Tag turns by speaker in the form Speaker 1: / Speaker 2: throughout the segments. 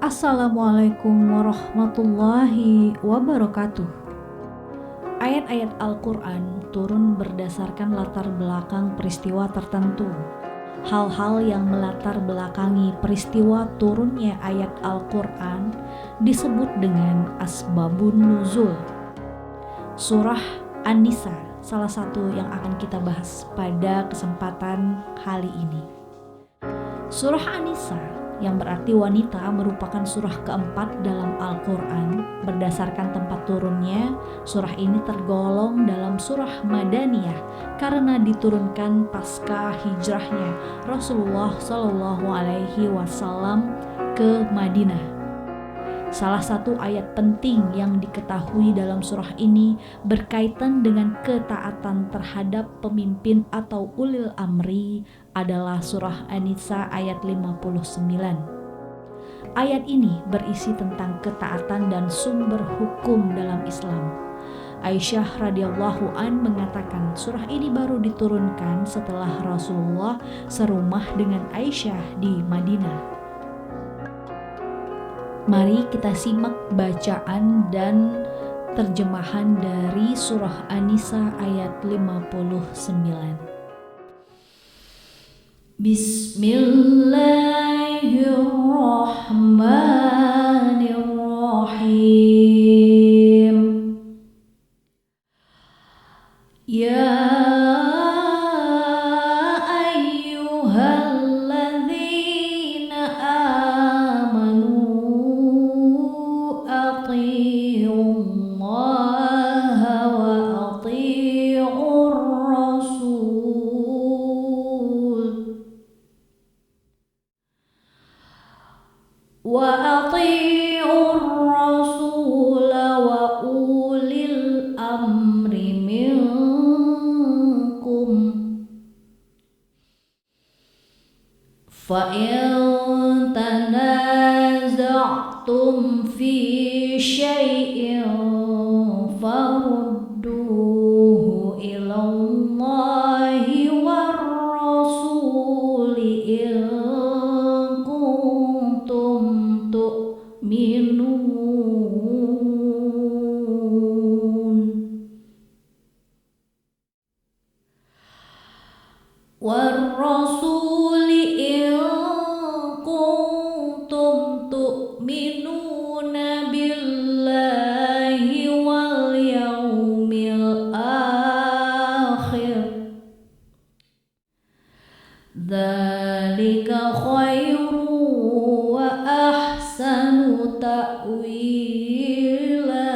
Speaker 1: Assalamualaikum warahmatullahi wabarakatuh. Ayat-ayat Al-Quran turun berdasarkan latar belakang peristiwa tertentu. Hal-hal yang melatar belakangi peristiwa turunnya ayat Al-Quran disebut dengan asbabun nuzul. Surah An-Nisa salah satu yang akan kita bahas pada kesempatan kali ini. Surah An-Nisa yang berarti wanita merupakan surah keempat dalam Al-Quran. Berdasarkan tempat turunnya, surah ini tergolong dalam surah Madaniyah karena diturunkan pasca hijrahnya Rasulullah Shallallahu Alaihi Wasallam ke Madinah. Salah satu ayat penting yang diketahui dalam surah ini berkaitan dengan ketaatan terhadap pemimpin atau ulil amri adalah surah An-Nisa ayat 59. Ayat ini berisi tentang ketaatan dan sumber hukum dalam Islam. Aisyah radhiyallahu an mengatakan surah ini baru diturunkan setelah Rasulullah serumah dengan Aisyah di Madinah. Mari kita simak bacaan dan terjemahan dari surah An-Nisa ayat 59. Bismillahirrahmanirrahim. Ya wa ati'ur rasul wa ulil amri minkum fa in tanaza'tum fi syai'in farudduhu ila Allahi war rasuli in والرسول إن كنتم تؤمنون بالله واليوم الآخر ذلك خير وأحسن تأويلا.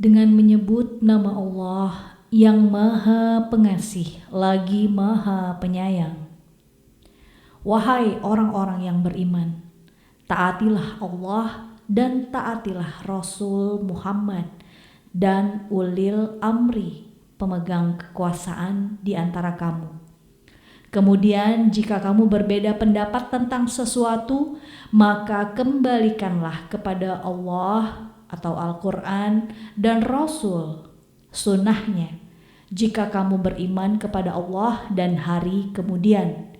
Speaker 1: Dengan menyebut nama Allah yang Maha Pengasih lagi Maha Penyayang. Wahai orang-orang yang beriman, taatilah Allah dan taatilah Rasul Muhammad dan ulil amri, pemegang kekuasaan di antara kamu. Kemudian jika kamu berbeda pendapat tentang sesuatu, maka kembalikanlah kepada Allah atau Al-Quran dan Rasul, sunnahnya, jika kamu beriman kepada Allah dan hari kemudian.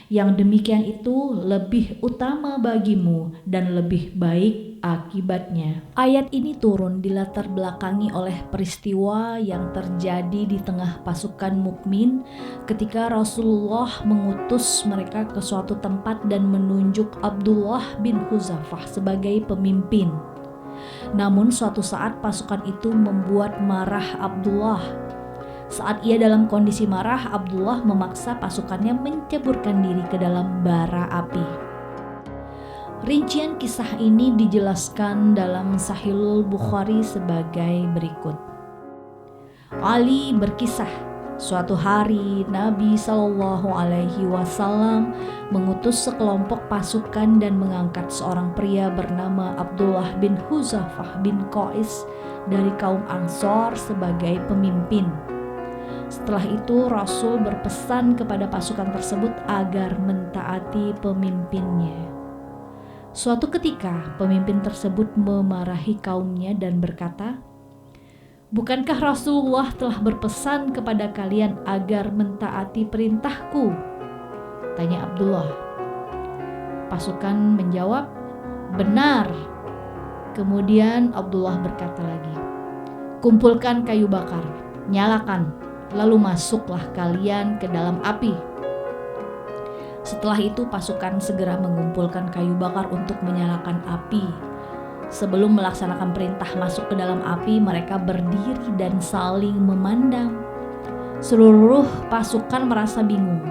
Speaker 1: Yang demikian itu lebih utama bagimu dan lebih baik akibatnya. Ayat ini turun dilatar belakangi oleh peristiwa yang terjadi di tengah pasukan mukmin ketika Rasulullah mengutus mereka ke suatu tempat dan menunjuk Abdullah bin Huzafah sebagai pemimpin. Namun suatu saat pasukan itu membuat marah Abdullah. Saat ia dalam kondisi marah, Abdullah memaksa pasukannya menceburkan diri ke dalam bara api. Rincian kisah ini dijelaskan dalam Sahihul Bukhari sebagai berikut. Ali berkisah, suatu hari Nabi Shallallahu Alaihi Wasallam mengutus sekelompok pasukan dan mengangkat seorang pria bernama Abdullah bin Huzafah bin Qais dari kaum Ansor sebagai pemimpin. Setelah itu Rasul berpesan kepada pasukan tersebut agar mentaati pemimpinnya. Suatu ketika pemimpin tersebut memarahi kaumnya dan berkata, "Bukankah Rasulullah telah berpesan kepada kalian agar mentaati perintahku?" tanya Abdullah. Pasukan menjawab, "Benar." Kemudian Abdullah berkata lagi, "Kumpulkan kayu bakar, nyalakan, lalu masuklah kalian ke dalam api." Setelah itu pasukan segera mengumpulkan kayu bakar untuk menyalakan api. Sebelum melaksanakan perintah masuk ke dalam api, mereka berdiri dan saling memandang. Seluruh pasukan merasa bingung.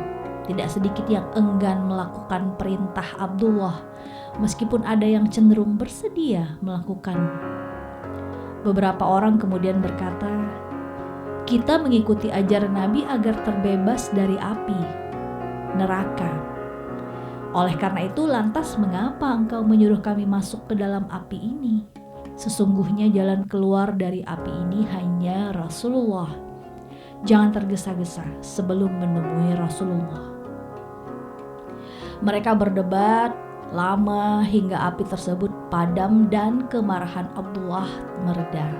Speaker 1: Tidak sedikit yang enggan melakukan perintah Abdullah, meskipun ada yang cenderung bersedia melakukan. Beberapa orang kemudian berkata, "Kita mengikuti ajaran Nabi agar terbebas dari api neraka. Oleh karena itu, lantas mengapa engkau menyuruh kami masuk ke dalam api ini? Sesungguhnya jalan keluar dari api ini hanya Rasulullah. Jangan tergesa-gesa sebelum menemui Rasulullah." Mereka berdebat lama hingga api tersebut padam dan kemarahan Abdullah mereda.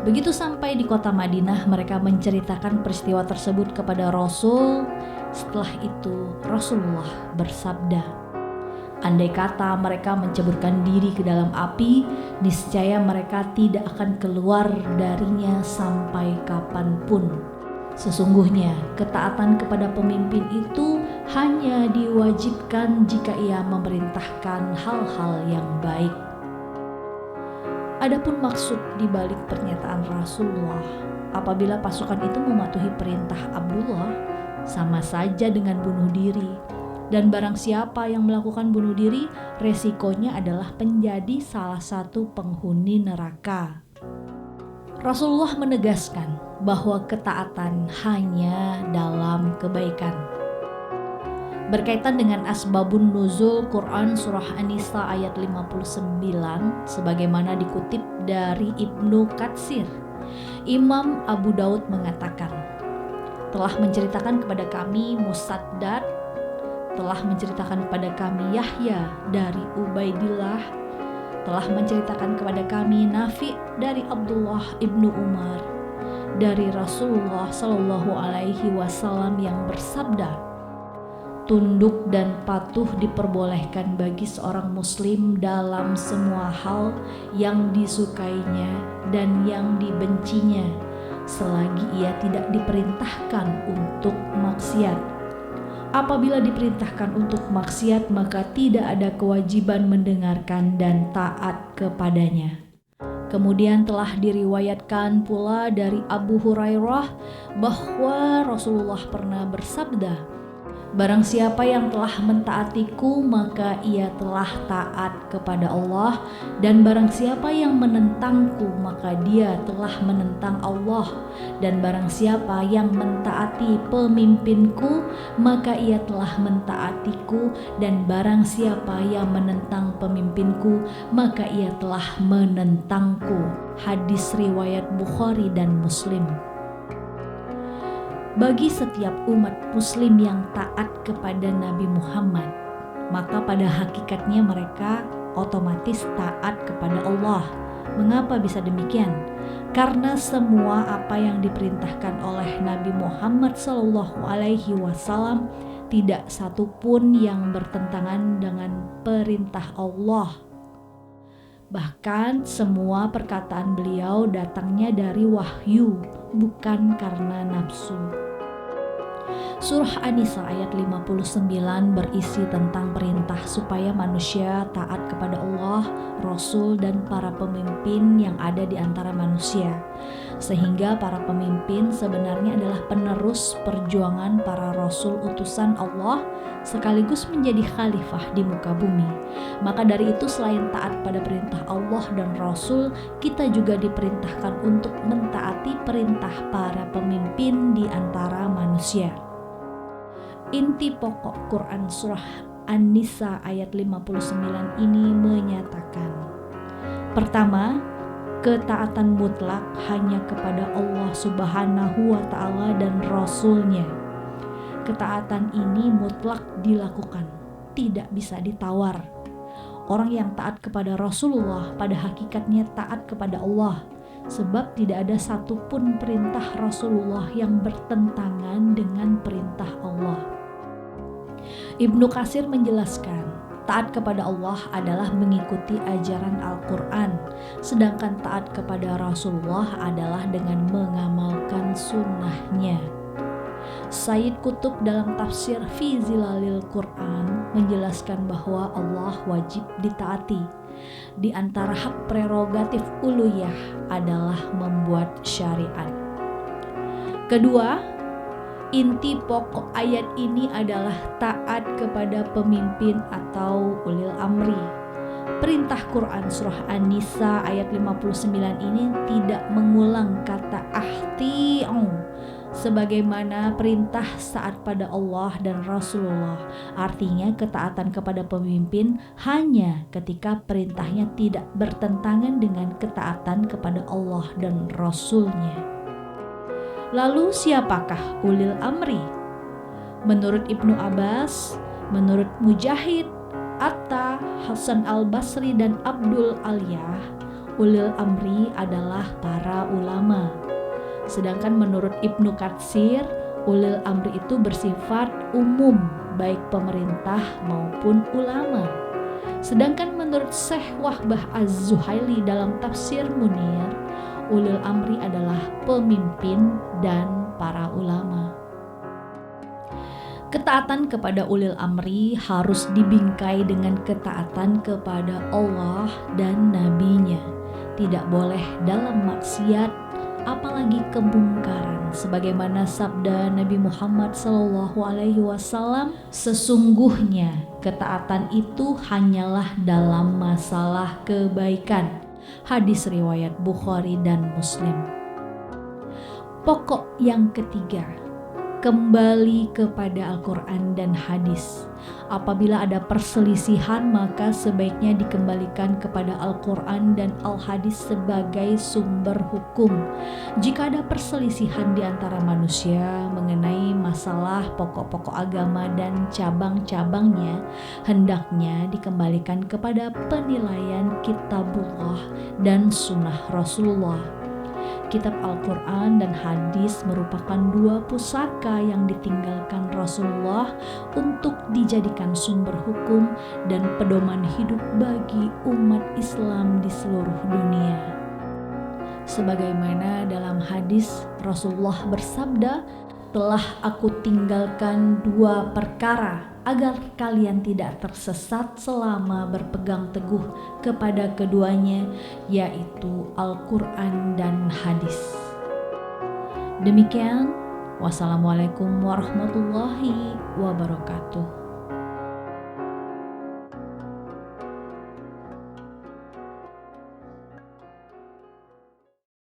Speaker 1: Begitu sampai di kota Madinah, mereka menceritakan peristiwa tersebut kepada Rasul. Setelah itu Rasulullah bersabda, "Andai kata mereka menceburkan diri ke dalam api, niscaya mereka tidak akan keluar darinya sampai kapanpun. Sesungguhnya ketaatan kepada pemimpin itu hanya diwajibkan jika ia memerintahkan hal-hal yang baik." Adapun maksud di balik pernyataan Rasulullah, apabila pasukan itu mematuhi perintah Abdullah, sama saja dengan bunuh diri. Dan barang siapa yang melakukan bunuh diri, resikonya adalah menjadi salah satu penghuni neraka. Rasulullah menegaskan bahwa ketaatan hanya dalam kebaikan. Berkaitan dengan asbabun nuzul Quran surah An-Nisa ayat 59 sebagaimana dikutip dari Ibnu Katsir, Imam Abu Daud mengatakan, "Telah menceritakan kepada kami Musaddad, telah menceritakan kepada kami Yahya dari Ubaidillah, telah menceritakan kepada kami Nafi dari Abdullah ibnu Umar, dari Rasulullah Shallallahu Alaihi Wasallam yang bersabda, tunduk dan patuh diperbolehkan bagi seorang muslim dalam semua hal yang disukainya dan yang dibencinya, selagi ia tidak diperintahkan untuk maksiat. Apabila diperintahkan untuk maksiat, maka tidak ada kewajiban mendengarkan dan taat kepadanya." Kemudian telah diriwayatkan pula dari Abu Hurairah bahwa Rasulullah pernah bersabda, "Barang siapa yang telah mentaatiku, maka ia telah taat kepada Allah, dan barang siapa yang menentangku, maka dia telah menentang Allah, dan barang siapa yang mentaati pemimpinku, maka ia telah mentaatiku, dan barang siapa yang menentang pemimpinku, maka ia telah menentangku." Hadis riwayat Bukhari dan Muslim. Bagi setiap umat muslim yang taat kepada Nabi Muhammad, maka pada hakikatnya mereka otomatis taat kepada Allah. Mengapa bisa demikian? Karena semua apa yang diperintahkan oleh Nabi Muhammad SAW tidak satupun yang bertentangan dengan perintah Allah. Bahkan semua perkataan beliau datangnya dari wahyu, bukan karena nafsu. Surah An-Nisa ayat 59 berisi tentang perintah supaya manusia taat kepada Allah, Rasul, dan para pemimpin yang ada di antara manusia. Sehingga para pemimpin sebenarnya adalah penerus perjuangan para Rasul utusan Allah sekaligus menjadi khalifah di muka bumi. Maka dari itu selain taat pada perintah Allah dan Rasul, kita juga diperintahkan untuk mentaati perintah para pemimpin di antara manusia. Inti pokok Quran surah An-Nisa ayat 59 ini menyatakan, pertama, ketaatan mutlak hanya kepada Allah Subhanahu wa Ta'ala dan Rasul-Nya. Ketaatan ini mutlak dilakukan, tidak bisa ditawar. Orang yang taat kepada Rasulullah pada hakikatnya taat kepada Allah, sebab tidak ada satupun perintah Rasulullah yang bertentangan dengan perintah Allah. Ibnu Katsir menjelaskan, Taat kepada Allah adalah mengikuti ajaran Al-Quran, sedangkan taat kepada Rasulullah adalah dengan mengamalkan sunnahnya. Sayyid Qutb dalam tafsir Fi Zilalil Quran menjelaskan bahwa Allah wajib ditaati. Di antara hak prerogatif uluhiyah adalah membuat syariat. Kedua, inti pokok ayat ini adalah taat kepada pemimpin atau ulil amri. Perintah Quran surah An-Nisa ayat 59 ini tidak mengulang kata ahti'u sebagaimana perintah taat pada Allah dan Rasulullah. Artinya ketaatan kepada pemimpin hanya ketika perintahnya tidak bertentangan dengan ketaatan kepada Allah dan Rasulnya. Lalu siapakah ulil amri? Menurut Ibnu Abbas, menurut Mujahid, Atta, Hasan al-Basri dan Abdul Aliyah, ulil amri adalah para ulama. Sedangkan menurut Ibnu Katsir, ulil amri itu bersifat umum, baik pemerintah maupun ulama. Sedangkan menurut Syekh Wahbah Az-Zuhaili dalam tafsir Munir, ulil amri adalah pemimpin dan para ulama. Ketaatan kepada ulil amri harus dibingkai dengan ketaatan kepada Allah dan Nabi-Nya. Tidak boleh dalam maksiat, apalagi kemungkaran, sebagaimana sabda Nabi Muhammad SAW, sesungguhnya ketaatan itu hanyalah dalam masalah kebaikan. Hadis riwayat Bukhari dan Muslim. Pokok yang ketiga, kembali kepada Al-Quran dan hadis. Apabila ada perselisihan, maka sebaiknya dikembalikan kepada Al-Quran dan Al-Hadis sebagai sumber hukum. Jika ada perselisihan di antara manusia mengenai masalah pokok-pokok agama dan cabang-cabangnya, hendaknya dikembalikan kepada penilaian Kitabullah dan Sunnah Rasulullah. Kitab Al-Quran dan hadis merupakan dua pusaka yang ditinggalkan Rasulullah untuk dijadikan sumber hukum dan pedoman hidup bagi umat Islam di seluruh dunia. Sebagaimana dalam hadis Rasulullah bersabda, "Telah aku tinggalkan dua perkara agar kalian tidak tersesat selama berpegang teguh kepada keduanya, yaitu Al-Quran dan hadis." Demikian, wassalamualaikum warahmatullahi wabarakatuh.